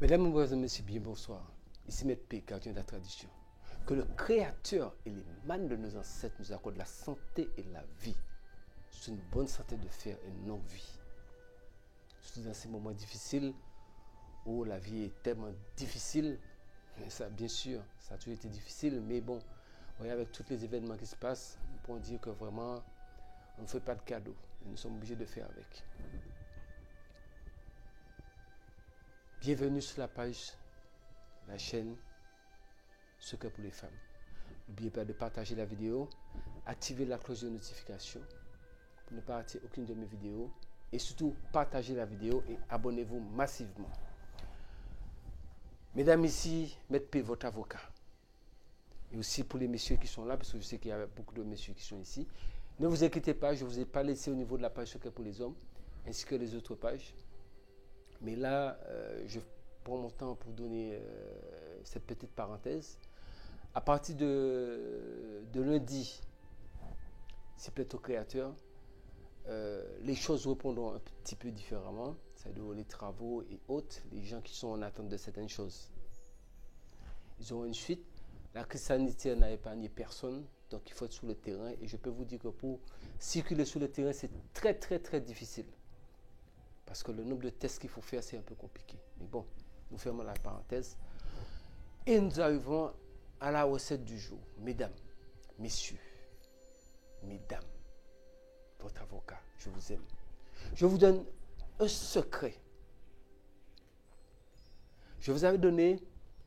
Mesdames, Mesdemoiselles, Messieurs, bien bonsoir. Ici Maître P, gardien de la tradition. Que le Créateur et les mânes de nos ancêtres nous accordent la santé et la vie. C'est une bonne santé de fer et une longue vie. Surtout dans ces moments difficiles où la vie est tellement difficile. Mais ça, bien sûr, ça a toujours été difficile, mais bon, voyez, avec tous les événements qui se passent, nous pouvons dire que vraiment, on ne fait pas de cadeaux. Nous sommes obligés de faire avec. Bienvenue sur la page, la chaîne Secret pour les femmes. N'oubliez pas de partager la vidéo, activer la cloche de notification pour ne pas rater aucune de mes vidéos et surtout partagez la vidéo et abonnez-vous massivement. Mesdames, ici, Maître P, votre avocat. Et aussi pour les messieurs qui sont là, parce que je sais qu'il y a beaucoup de messieurs qui sont ici. Ne vous inquiétez pas, je ne vous ai pas laissé au niveau de la page Secret pour les hommes, ainsi que les autres pages. Mais là, je prends mon temps pour donner cette petite parenthèse. À partir de lundi, s'il plaît au Créateur, les choses reprendront un petit peu différemment. C'est-à-dire les travaux et autres, les gens qui sont en attente de certaines choses. Ils auront une suite. La crise sanitaire n'a épargné personne, donc il faut être sur le terrain. Et je peux vous dire que pour circuler sur le terrain, c'est très très très difficile. Parce que le nombre de tests qu'il faut faire, c'est un peu compliqué. Mais bon, nous fermons la parenthèse. Et nous arrivons à la recette du jour. Mesdames, messieurs, mesdames, votre avocat, je vous aime. Je vous donne un secret. Je vous avais donné,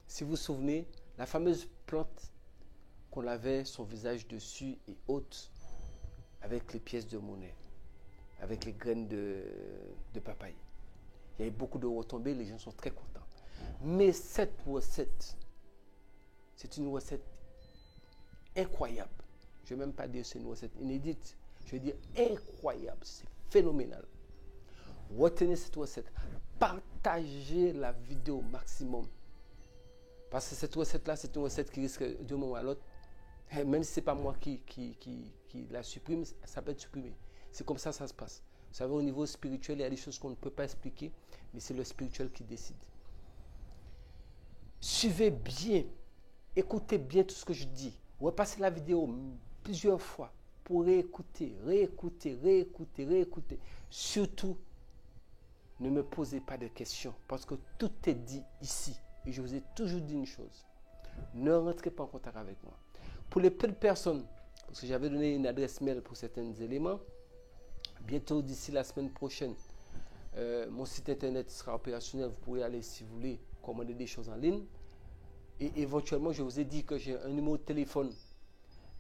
si vous vous souvenez, la fameuse plante qu'on avait son visage dessus et haute avec les pièces de monnaie, avec les graines de papaye. Il y a eu beaucoup de retombées, les gens sont très contents. Mais cette recette, c'est une recette incroyable. Je ne vais même pas dire que c'est une recette inédite. Je vais dire incroyable, c'est phénoménal. Retenez cette recette. Partagez la vidéo au maximum. Parce que cette recette-là, c'est une recette qui risque d'un moment à l'autre, même si ce n'est pas moi qui la supprime, ça peut être supprimé. C'est comme ça se passe. Vous savez, au niveau spirituel, il y a des choses qu'on ne peut pas expliquer, mais c'est le spirituel qui décide. Suivez bien, écoutez bien tout ce que je dis. Repassez la vidéo plusieurs fois pour réécouter. Surtout, ne me posez pas de questions parce que tout est dit ici. Et je vous ai toujours dit une chose. Ne rentrez pas en contact avec moi. Pour les peu de personnes, parce que j'avais donné une adresse mail pour certains éléments, bientôt d'ici la semaine prochaine, mon site internet sera opérationnel. Vous pourrez aller, si vous voulez, commander des choses en ligne. Et éventuellement, je vous ai dit que j'ai un numéro de téléphone.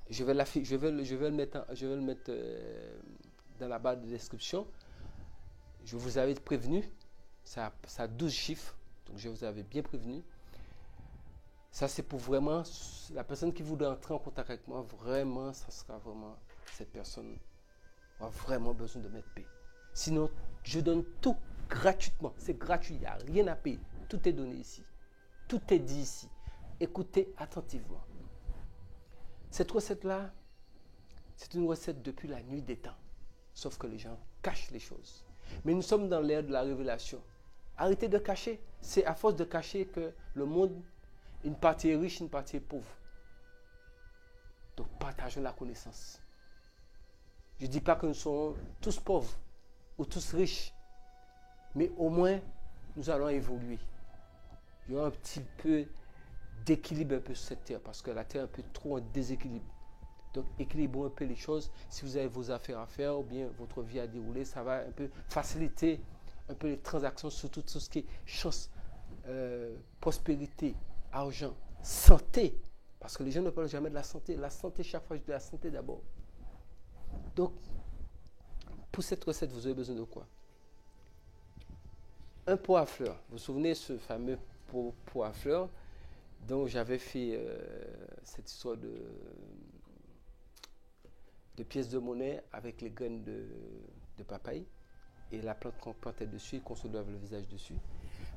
Je vais le mettre dans la barre de description. Je vous avais prévenu. Ça a 12 chiffres. Donc, je vous avais bien prévenu. Ça, c'est pour vraiment la personne qui voudrait entrer en contact avec moi. Vraiment, ça sera vraiment cette personne a vraiment besoin de mettre paix. Sinon, je donne tout gratuitement. C'est gratuit, il n'y a rien à payer. Tout est donné ici. Tout est dit ici. Écoutez attentivement. Cette recette-là, c'est une recette depuis la nuit des temps. Sauf que les gens cachent les choses. Mais nous sommes dans l'ère de la révélation. Arrêtez de cacher. C'est à force de cacher que le monde, une partie est riche, une partie est pauvre. Donc partageons la connaissance. Je ne dis pas que nous sommes tous pauvres ou tous riches, mais au moins, nous allons évoluer. Il y aura un petit peu d'équilibre un peu sur cette terre, parce que la terre est un peu trop en déséquilibre. Donc, équilibrons un peu les choses. Si vous avez vos affaires à faire ou bien votre vie à dérouler, ça va un peu faciliter un peu les transactions, surtout tout ce qui est chance, prospérité, argent, santé. Parce que les gens ne parlent jamais de la santé. La santé, chaque fois, je dis la santé d'abord. Donc, pour cette recette, vous avez besoin de quoi? Un pot à fleurs. Vous vous souvenez ce fameux pot à fleurs dont j'avais fait cette histoire de pièces de monnaie avec les graines de papaye et la plante qu'on plantait dessus et qu'on se lave le visage dessus.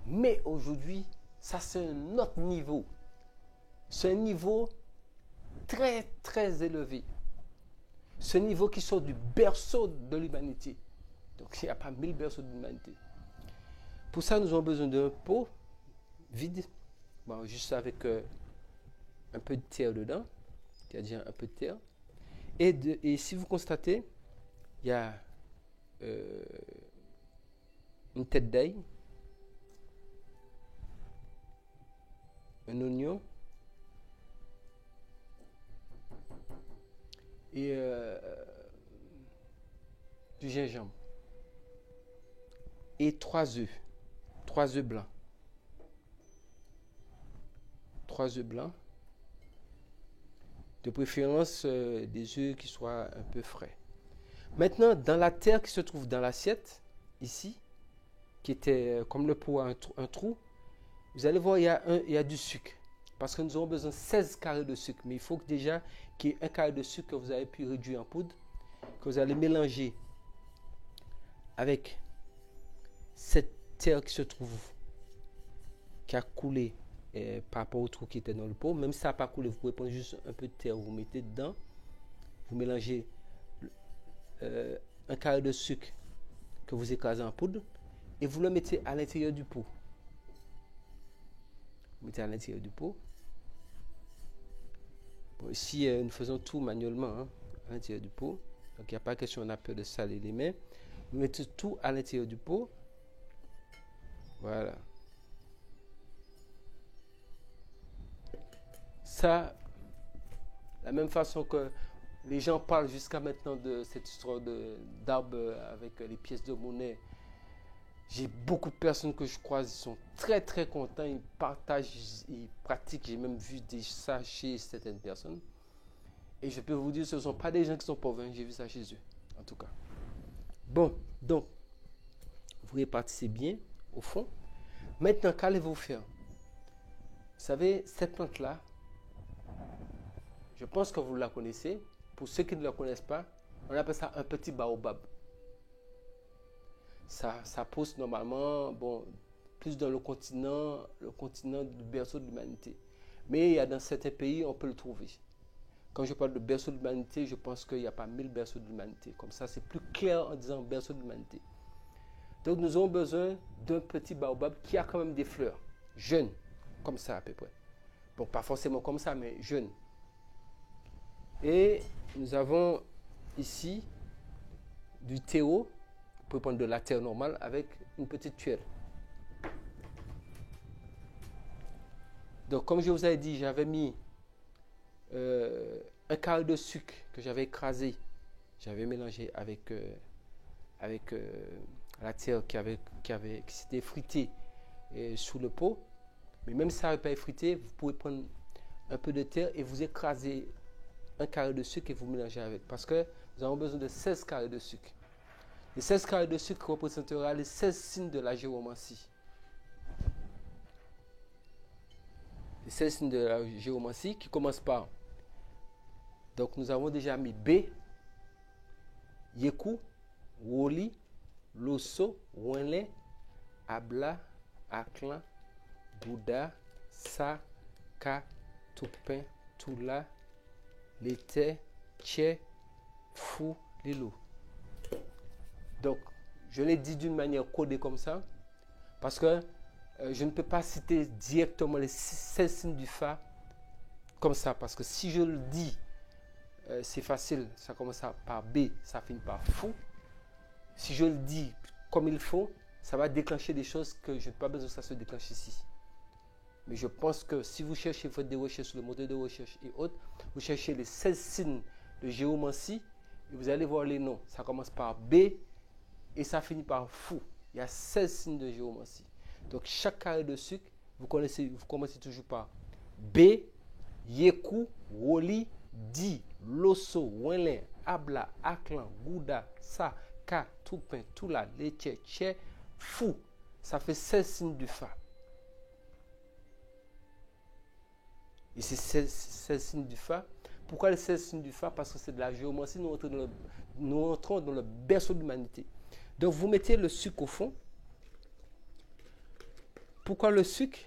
Mais aujourd'hui, ça c'est un autre niveau. C'est un niveau très très élevé. Ce niveau qui sort du berceau de l'humanité. Donc il n'y a pas 1000 berceaux de l'humanité. Pour ça, nous avons besoin d'un pot vide, bon, juste avec un peu de terre dedans, il y a déjà un peu de terre. Et si vous constatez, il y a une tête d'ail, un oignon et du gingembre et 3 œufs blancs. 3 œufs blancs, de préférence des œufs qui soient un peu frais. Maintenant, dans la terre qui se trouve dans l'assiette, ici, qui était comme le pot à un trou, vous allez voir, il y a du sucre. Parce que nous aurons besoin de 16 carrés de sucre. Mais il faut déjà qu'il y ait un carré de sucre que vous avez pu réduire en poudre, que vous allez mélanger avec cette terre qui se trouve, qui a coulé par rapport au trou qui était dans le pot. Même si ça n'a pas coulé, vous pouvez prendre juste un peu de terre, vous mettez dedans, vous mélangez un carré de sucre que vous écrasez en poudre et vous le mettez à l'intérieur du pot. Vous mettez à l'intérieur du pot. Bon, ici, nous faisons tout manuellement à l'intérieur du pot. Donc, il n'y a pas question, on a peur de saler les mains. Vous mettez tout à l'intérieur du pot. Voilà. Ça, la même façon que les gens parlent jusqu'à maintenant de cette histoire d'arbre avec les pièces de monnaie. J'ai beaucoup de personnes que je croise, ils sont très très contents, ils partagent, ils pratiquent. J'ai même vu ça chez certaines personnes. Et je peux vous dire, ce ne sont pas des gens qui sont pauvres, j'ai vu ça chez eux, en tout cas. Bon, donc, vous répartissez bien au fond. Maintenant, qu'allez-vous faire? Vous savez, cette plante-là, je pense que vous la connaissez. Pour ceux qui ne la connaissent pas, on appelle ça un petit baobab. Ça pousse normalement, bon, plus dans le continent du berceau de l'humanité. Mais il y a dans certains pays, on peut le trouver. Quand je parle de berceau de l'humanité, je pense qu'il n'y a pas 1000 berceaux de l'humanité. Comme ça, c'est plus clair en disant berceau de l'humanité. Donc, nous avons besoin d'un petit baobab qui a quand même des fleurs, jeunes, comme ça à peu près. Bon, pas forcément comme ça, mais jeunes. Et nous avons ici du terreau. Vous pouvez prendre de la terre normale avec une petite tuile. Donc, comme je vous avais dit, j'avais mis un carré de sucre que j'avais écrasé. J'avais mélangé avec la terre qui s'était effritée sous le pot. Mais même si ça n'avait pas effrité, vous pouvez prendre un peu de terre et vous écraser un carré de sucre et vous mélangez avec. Parce que nous avons besoin de 16 carrés de sucre. Les 16 carrés de sucre représentera les 16 signes de la géomancie. Les 16 signes de la géomancie qui commencent par. Donc nous avons déjà mis B, Yeku, Woli, Loso, Wenle, Abla, Aklan, Bouddha, Sa, Ka, Tupin, Tula, Lete, Tche, Fou, Lilo. Donc, je l'ai dit d'une manière codée comme ça, parce que je ne peux pas citer directement les 16 signes du Fa comme ça, parce que si je le dis, c'est facile, ça commence par B, ça finit par Fou. Si je le dis comme il faut, ça va déclencher des choses que je n'ai pas besoin que ça se déclenche ici. Mais je pense que si vous cherchez, faites des recherches sur le moteur de recherche et autres, vous cherchez les 16 signes de géomancie et vous allez voir les noms. Ça commence par B et ça finit par Fou. Il y a 16 signes de géomancie. Donc chaque carré de sucre, vous commencez toujours par B, Yeku, Woli, Di, Loso, Wenlin, Abla, Aklan, Gouda, Sa, Ka, Tupin, Tula, Leche, Tche, Fou. Ça fait 16 signes du Fa. Et c'est 16 signes du Fa. Pourquoi les 16 signes du Fa? Parce que c'est de la géomancie. Nous entrons dans le berceau de l'humanité. Donc vous mettez le sucre au fond. Pourquoi le sucre?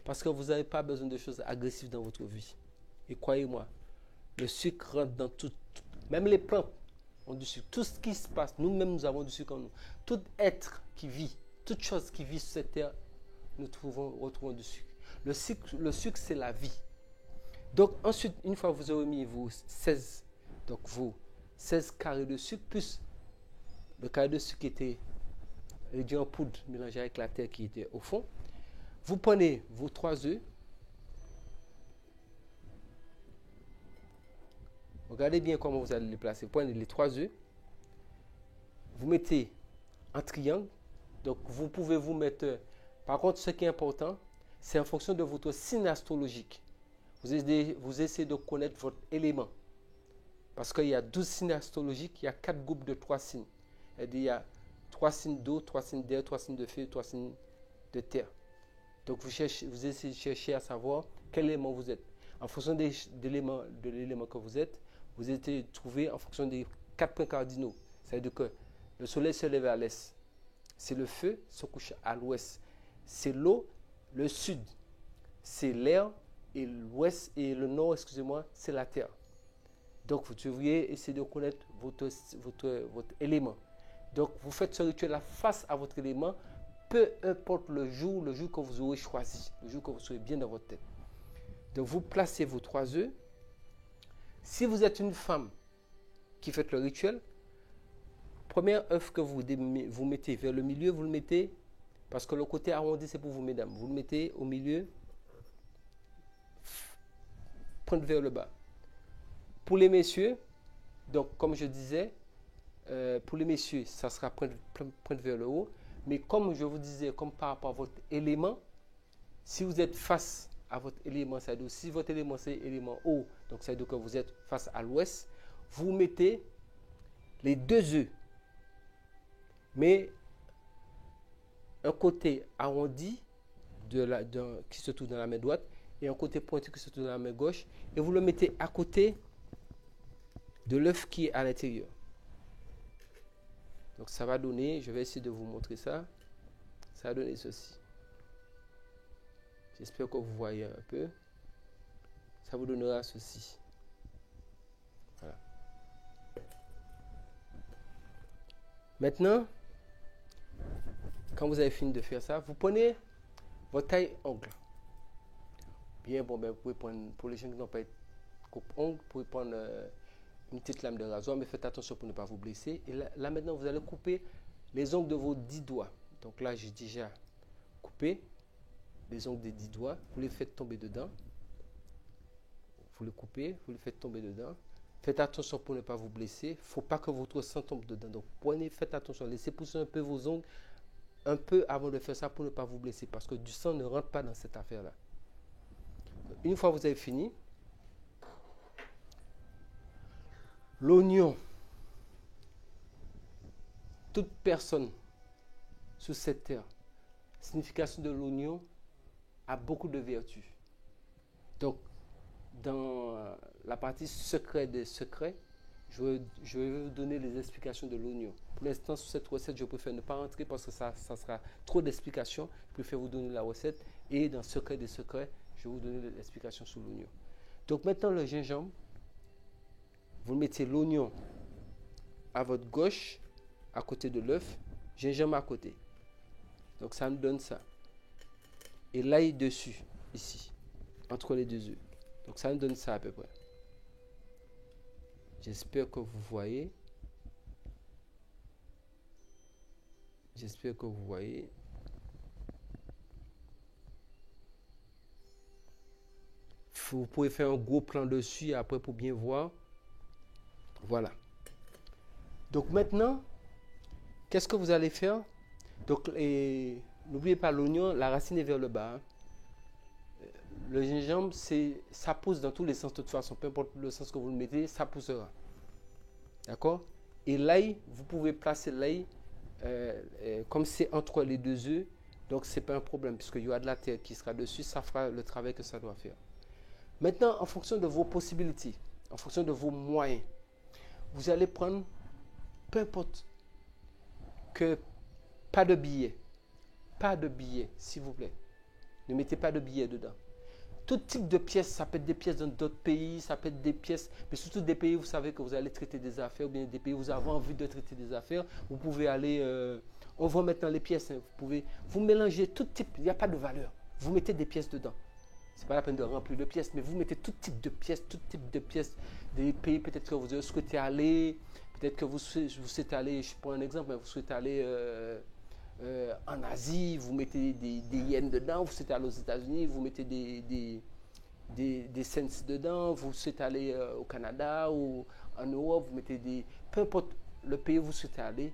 Parce que vous n'avez pas besoin de choses agressives dans votre vie. Et croyez-moi, le sucre rentre dans tout. Même les plantes ont du sucre. Tout ce qui se passe, nous-mêmes, nous avons du sucre en nous. Tout être qui vit, toute chose qui vit sur cette terre nous retrouvons du sucre. Le sucre, c'est la vie. Donc ensuite, une fois que vous aurez mis vos 16 carrés de sucre, plus le carré de sucre qui était réduit en poudre mélangé avec la terre qui était au fond, vous prenez vos 3 œufs. Regardez bien comment vous allez les placer. Vous prenez les 3 œufs, vous mettez en triangle. Donc vous pouvez vous mettre. Par contre, ce qui est important, c'est en fonction de votre signe astrologique. Vous essayez de connaître votre élément. Parce qu'il y a 12 signes astrologiques, il y a 4 groupes de 3 signes. Il y a 3 signes d'eau, 3 signes d'air, 3 signes de feu, 3 signes de terre. Donc vous essayez de chercher à savoir quel élément vous êtes. En fonction de l'élément que vous êtes, vous essayez de trouver en fonction des 4 points cardinaux. C'est-à-dire que le soleil se lève à l'est. C'est le feu, se couche à l'ouest. C'est l'eau, le sud. C'est l'air et l'ouest et le nord, excusez-moi, c'est la terre. Donc vous devriez essayer de connaître votre élément. Donc vous faites ce rituel-là face à votre élément, peu importe le jour que vous aurez choisi, le jour que vous serez bien dans votre tête. Donc vous placez vos 3 œufs. Si vous êtes une femme qui fait le rituel, premier œuf que vous mettez vers le milieu, vous le mettez, parce que le côté arrondi c'est pour vous mesdames, vous le mettez au milieu, pointe vers le bas. Pour les messieurs, donc comme je disais, pour les messieurs, ça sera pointe vers le haut, mais comme je vous disais, comme par rapport à votre élément, si vous êtes face à votre élément, c'est-à-dire si votre élément c'est élément haut, donc c'est-à-dire que vous êtes face à l'ouest, vous mettez les 2 œufs, mais un côté arrondi qui se trouve dans la main droite et un côté pointu qui se trouve dans la main gauche, et vous le mettez à côté de l'œuf qui est à l'intérieur. Donc ça va donner, je vais essayer de vous montrer ça, ça va donner ceci. J'espère que vous voyez un peu. Ça vous donnera ceci. Voilà. Maintenant, quand vous avez fini de faire ça, vous prenez votre taille-ongle. Bien, bon, ben, vous pouvez prendre, pour les gens qui n'ont pas de coupe-ongle, vous pouvez prendre une petite lame de rasoir, mais faites attention pour ne pas vous blesser. Et là maintenant, vous allez couper les ongles de vos 10 doigts. Donc là, j'ai déjà coupé les ongles des 10 doigts. Vous les faites tomber dedans. Vous les coupez, vous les faites tomber dedans. Faites attention pour ne pas vous blesser. Il ne faut pas que votre sang tombe dedans. Donc prenez, faites attention. Laissez pousser un peu vos ongles un peu avant de faire ça pour ne pas vous blesser. Parce que du sang ne rentre pas dans cette affaire-là. Une fois que vous avez fini, l'oignon, toute personne sur cette terre, signification de l'oignon a beaucoup de vertus. Donc, dans la partie secret des secrets, je vais vous donner les explications de l'oignon. Pour l'instant, sur cette recette, je préfère ne pas rentrer parce que ça sera trop d'explications. Je préfère vous donner la recette et dans secret des secrets, je vais vous donner les explications sur l'oignon. Donc maintenant, le gingembre, vous mettez l'oignon à votre gauche, à côté de l'œuf, gingembre à côté. Donc ça me donne ça. Et l'ail dessus, ici, entre les 2 œufs. Donc ça me donne ça à peu près. J'espère que vous voyez. J'espère que vous voyez. Vous pouvez faire un gros plan dessus après pour bien voir. Voilà. Donc maintenant, qu'est-ce que vous allez faire? Donc, n'oubliez pas l'oignon, la racine est vers le bas. Hein. Le gingembre, ça pousse dans tous les sens de toute façon. Peu importe le sens que vous le mettez, ça poussera. D'accord? Et l'ail, vous pouvez placer l'ail comme c'est entre les 2 œufs. Donc, ce n'est pas un problème puisqu'il y aura de la terre qui sera dessus. Ça fera le travail que ça doit faire. Maintenant, en fonction de vos possibilités, en fonction de vos moyens, vous allez prendre, peu importe, pas de billets, s'il vous plaît. Ne mettez pas de billets dedans. Tout type de pièces, ça peut être des pièces dans d'autres pays, ça peut être des pièces, mais surtout des pays où vous savez que vous allez traiter des affaires, ou bien des pays où vous avez envie de traiter des affaires. Vous pouvez aller On voit maintenant les pièces. Hein. Vous mélangez tout type, il n'y a pas de valeur. Vous mettez des pièces dedans. Ce n'est pas la peine de remplir de pièces, mais vous mettez tout type de pièces, des pays peut-être que vous souhaitez aller, peut-être que vous souhaitez aller, je prends un exemple, vous souhaitez aller en Asie, vous mettez des yens dedans, vous souhaitez aller aux États-Unis, vous mettez des cents dedans, vous souhaitez aller au Canada ou en Europe, vous mettez peu importe le pays où vous souhaitez aller,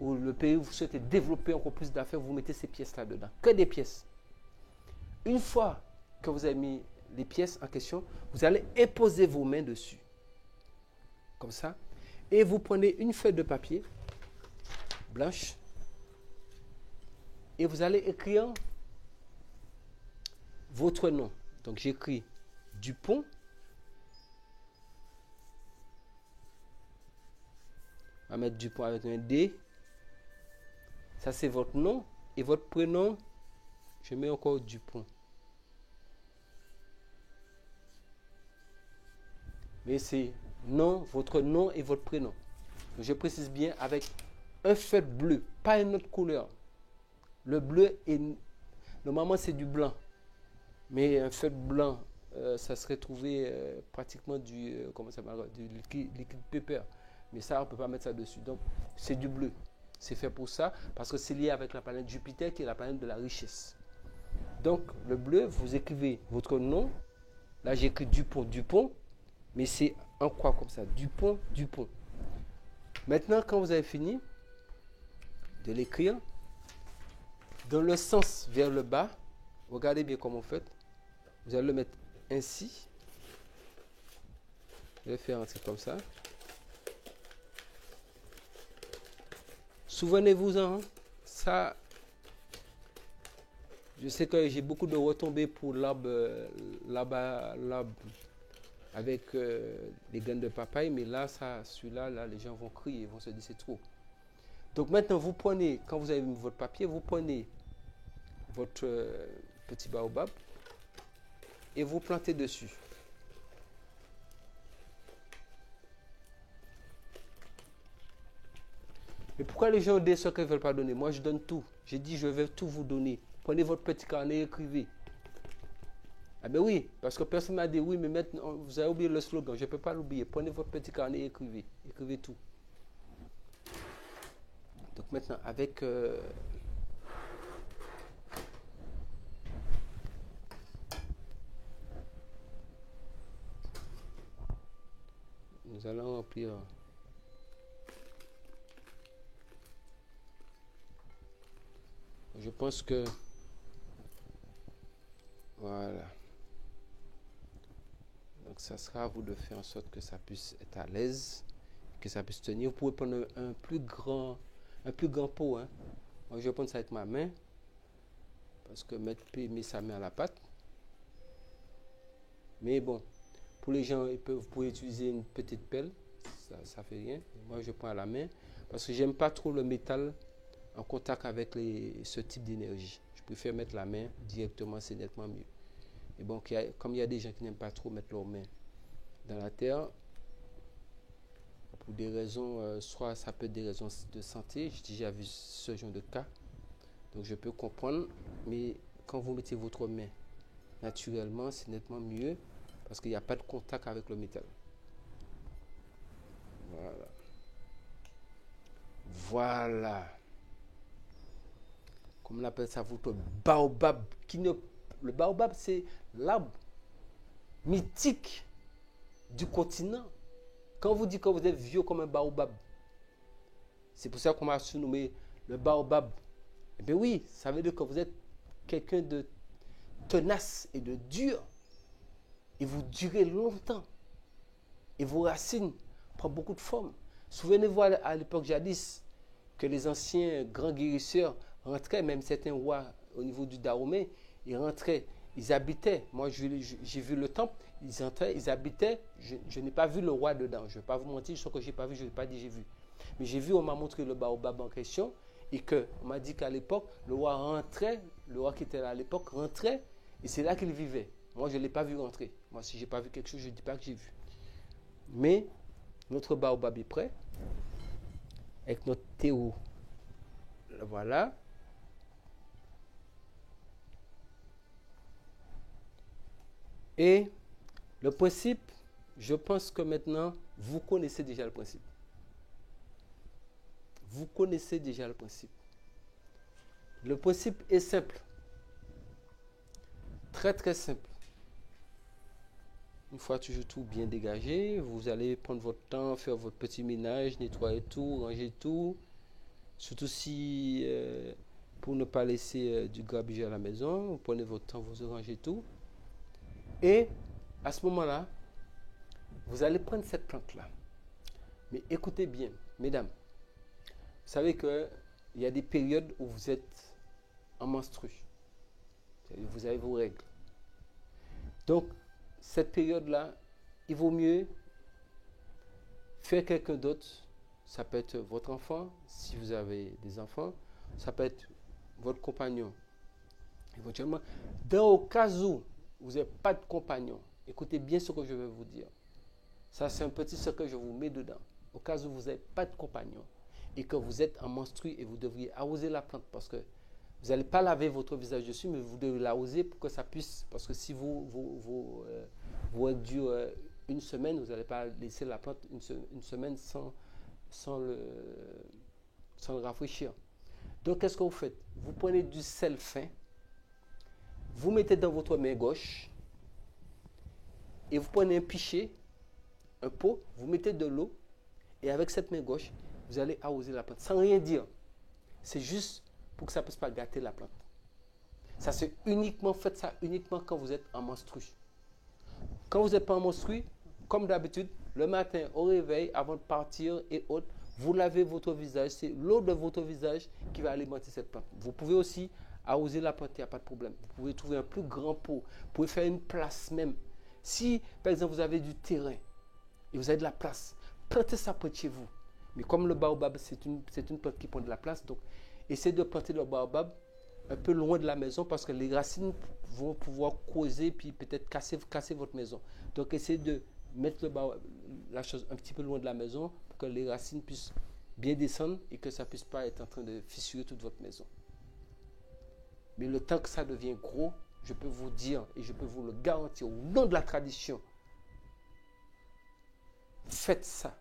ou le pays où vous souhaitez développer encore plus d'affaires, vous mettez ces pièces-là dedans. Que des pièces. Une fois que vous avez mis les pièces en question, vous allez imposer vos mains dessus. Comme ça. Et vous prenez une feuille de papier blanche et vous allez écrire votre nom. Donc j'écris Dupont. On va mettre Dupont avec un D. Ça c'est votre nom. Et votre prénom, je mets encore Dupont. Mais c'est votre nom et votre prénom. Donc je précise bien avec un feutre bleu, pas une autre couleur. Le bleu est normalement c'est du blanc, mais un feutre blanc, ça serait trouvé pratiquement du liquide paper. Mais ça, on ne peut pas mettre ça dessus. Donc c'est du bleu. C'est fait pour ça parce que c'est lié avec la planète Jupiter qui est la planète de la richesse. Donc le bleu, vous écrivez votre nom. Là j'écris Dupont. Mais c'est en croix comme ça, Dupont. Maintenant, quand vous avez fini de l'écrire, dans le sens vers le bas, regardez bien comment vous faites. Vous allez le mettre ainsi. Je vais faire un truc comme ça. Souvenez-vous-en, ça, je sais que j'ai beaucoup de retombées pour l'arbre avec les graines de papaye, mais là, celui-là, là, les gens vont crier, ils vont se dire c'est trop. Donc maintenant, vous prenez, quand vous avez mis votre papier, vous prenez votre petit baobab et vous plantez dessus. Mais pourquoi les gens disent ce qu'ils ne veulent pas donner? Moi, je donne tout. J'ai dit, je vais tout vous donner. Prenez votre petit carnet et écrivez. Ah ben oui, parce que personne m'a dit oui, mais maintenant, vous avez oublié le slogan. Je ne peux pas l'oublier. Prenez votre petit carnet et écrivez. Écrivez tout. Donc maintenant, avec... nous allons remplir... Je pense que... Voilà. Donc ça sera à vous de faire en sorte que ça puisse être à l'aise, que ça puisse tenir. Vous pouvez prendre un plus grand pot. Hein. Moi, je vais prendre ça avec ma main, parce que mettre sa main à la pâte. Mais bon, pour les gens, vous pouvez utiliser une petite pelle, ça fait rien. Moi, je prends à la main, parce que j'aime pas trop le métal en contact avec ce type d'énergie. Je préfère mettre la main directement, c'est nettement mieux. Et bon, comme il y a des gens qui n'aiment pas trop mettre leurs mains dans la terre, pour des raisons, soit ça peut être des raisons de santé, j'ai déjà vu ce genre de cas, donc je peux comprendre, mais quand vous mettez votre main naturellement, c'est nettement mieux, parce qu'il n'y a pas de contact avec le métal. Voilà. Comme on appelle ça, votre baobab. Le baobab, c'est l'arbre mythique du continent. Quand vous dites que vous êtes vieux comme un baobab, c'est pour ça qu'on m'a surnommé le baobab. Eh bien oui, ça veut dire que vous êtes quelqu'un de tenace et de dur. Et vous durez longtemps. Et vos racines prennent beaucoup de forme. Souvenez-vous à l'époque jadis que les anciens grands guérisseurs rentraient, même certains rois au niveau du Dahomey, ils rentraient, ils habitaient. Moi, j'ai vu le temple, ils entraient, ils habitaient. Je n'ai pas vu le roi dedans. Je ne vais pas vous mentir, ce que je n'ai pas vu, je n'ai pas dit j'ai vu. Mais j'ai vu, on m'a montré le baobab en question, et qu'on m'a dit qu'à l'époque, le roi rentrait, le roi qui était là à l'époque rentrait, et c'est là qu'il vivait. Moi, je ne l'ai pas vu rentrer. Moi, si je n'ai pas vu quelque chose, je ne dis pas que j'ai vu. Mais notre baobab est prêt, avec notre théo Voilà. Et le principe, je pense que maintenant, vous connaissez déjà le principe. Vous connaissez déjà le principe. Le principe est simple. Très très simple. Une fois toujours tout bien dégagé, vous allez prendre votre temps, faire votre petit ménage, nettoyer tout, ranger tout. Surtout si, pour ne pas laisser du grabuge à la maison, vous prenez votre temps, vous rangez tout. Et à ce moment-là, vous allez prendre cette plante-là. Mais écoutez bien, mesdames, vous savez qu'il y a des périodes où vous êtes en menstru. Vous avez vos règles. Donc, cette période-là, il vaut mieux faire quelqu'un d'autre. Ça peut être votre enfant, si vous avez des enfants. Ça peut être votre compagnon, éventuellement. Dans le cas où vous n'avez pas de compagnon, écoutez bien ce que je vais vous dire. Ça, c'est un petit secret que je vous mets dedans. Au cas où vous n'avez pas de compagnon et que vous êtes en menstru et vous devriez arroser la plante parce que vous n'allez pas laver votre visage dessus, mais vous devez l'arroser pour que ça puisse. Parce que si vous durent une semaine, vous n'allez pas laisser la plante une semaine sans le rafraîchir. Donc, qu'est-ce que vous faites? Vous prenez du sel fin, vous mettez dans votre main gauche et vous prenez un pichet, un pot, vous mettez de l'eau et avec cette main gauche, vous allez arroser la plante sans rien dire. C'est juste pour que ça ne puisse pas gâter la plante. Ça c'est uniquement, faites ça uniquement quand vous êtes en menstru. Quand vous n'êtes pas en menstru, comme d'habitude, le matin au réveil, avant de partir et autres, vous lavez votre visage. C'est l'eau de votre visage qui va alimenter cette plante. Vous pouvez aussi arroser la plante, il n'y a pas de problème. Vous pouvez trouver un plus grand pot. Vous pouvez faire une place même. Si, par exemple, vous avez du terrain et vous avez de la place, plantez ça près de chez vous. Mais comme le baobab, c'est une plante qui prend de la place, donc essayez de planter le baobab un peu loin de la maison parce que les racines vont pouvoir creuser puis peut-être casser votre maison. Donc essayez de mettre la chose un petit peu loin de la maison pour que les racines puissent bien descendre et que ça ne puisse pas être en train de fissurer toute votre maison. Mais le temps que ça devient gros, je peux vous dire et je peux vous le garantir au nom de la tradition, faites ça.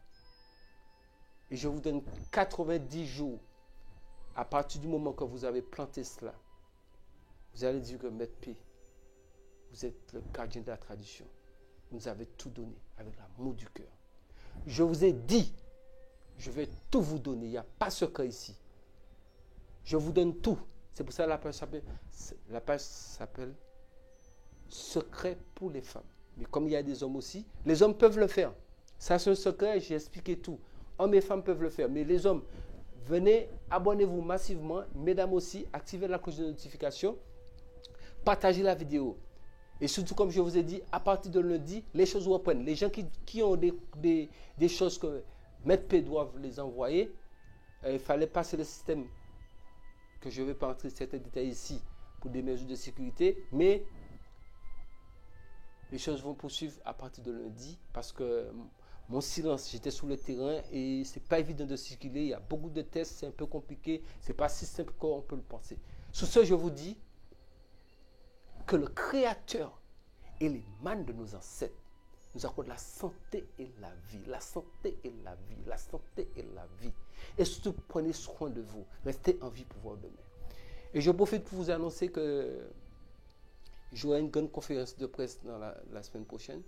Et je vous donne 90 jours. À partir du moment que vous avez planté cela, vous allez dire que Maître P, vous êtes le gardien de la tradition. Vous nous avez tout donné avec l'amour du cœur. Je vous ai dit, je vais tout vous donner. Il n'y a pas secret ici. Je vous donne tout. C'est pour ça que la page s'appelle Secret pour les femmes. Mais comme il y a des hommes aussi, les hommes peuvent le faire. Ça c'est un secret, j'ai expliqué tout. Hommes et femmes peuvent le faire, mais les hommes, venez, abonnez-vous massivement. Mesdames aussi, activez la cloche de notification. Partagez la vidéo. Et surtout, comme je vous ai dit, à partir de lundi, les choses reprennent. Les gens qui ont des choses que Maître P doivent les envoyer, il fallait passer le système que je ne vais pas entrer certains détails ici pour des mesures de sécurité. Mais les choses vont poursuivre à partir de lundi parce que mon silence, j'étais sur le terrain et c'est pas évident de circuler. Il y a beaucoup de tests, c'est un peu compliqué. C'est pas si simple qu'on peut le penser. Sur ce, je vous dis que le Créateur et les mânes de nos ancêtres nous accordent la santé et la vie. La santé et la vie. La santé et la vie. Et surtout, prenez soin de vous. Restez en vie pour voir demain. Et je profite pour vous annoncer que j'aurai une grande conférence de presse dans la semaine prochaine.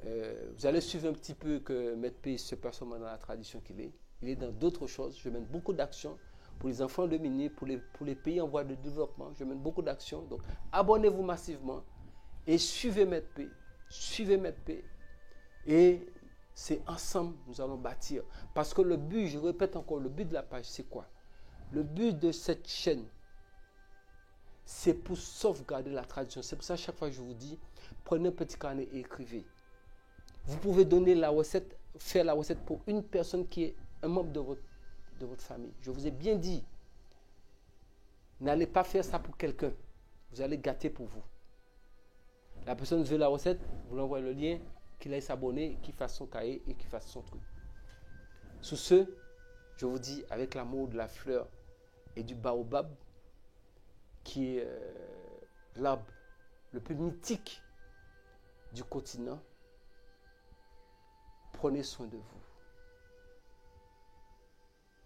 Vous allez suivre un petit peu que Maître P se passe dans la tradition qu'il est. Il est dans d'autres choses. Je mène beaucoup d'actions pour les enfants dominés, pour les pays en voie de développement. Je mène beaucoup d'actions. Donc, abonnez-vous massivement et suivez Maître P. Suivez Maître P. Et c'est ensemble nous allons bâtir. Parce que le but, je répète encore, le but de la page, c'est quoi? Le but de cette chaîne, c'est pour sauvegarder la tradition. C'est pour ça, chaque fois que je vous dis, prenez un petit carnet et écrivez. Vous pouvez donner la recette, faire la recette pour une personne qui est un membre de votre famille. Je vous ai bien dit, n'allez pas faire ça pour quelqu'un. Vous allez gâter pour vous. La personne veut la recette, vous l'envoyez le lien, qu'il aille s'abonner, qu'il fasse son cahier et qu'il fasse son truc. Sur ce, je vous dis avec l'amour de la fleur et du baobab, qui est l'arbre le plus mythique du continent, prenez soin de vous.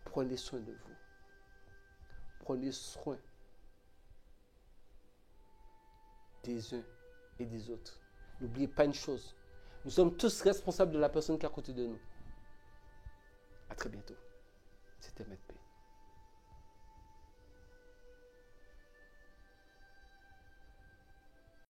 Prenez soin de vous. Prenez soin des uns et des autres. N'oubliez pas une chose. Nous sommes tous responsables de la personne qui est à côté de nous. À très bientôt. C'était Maître P.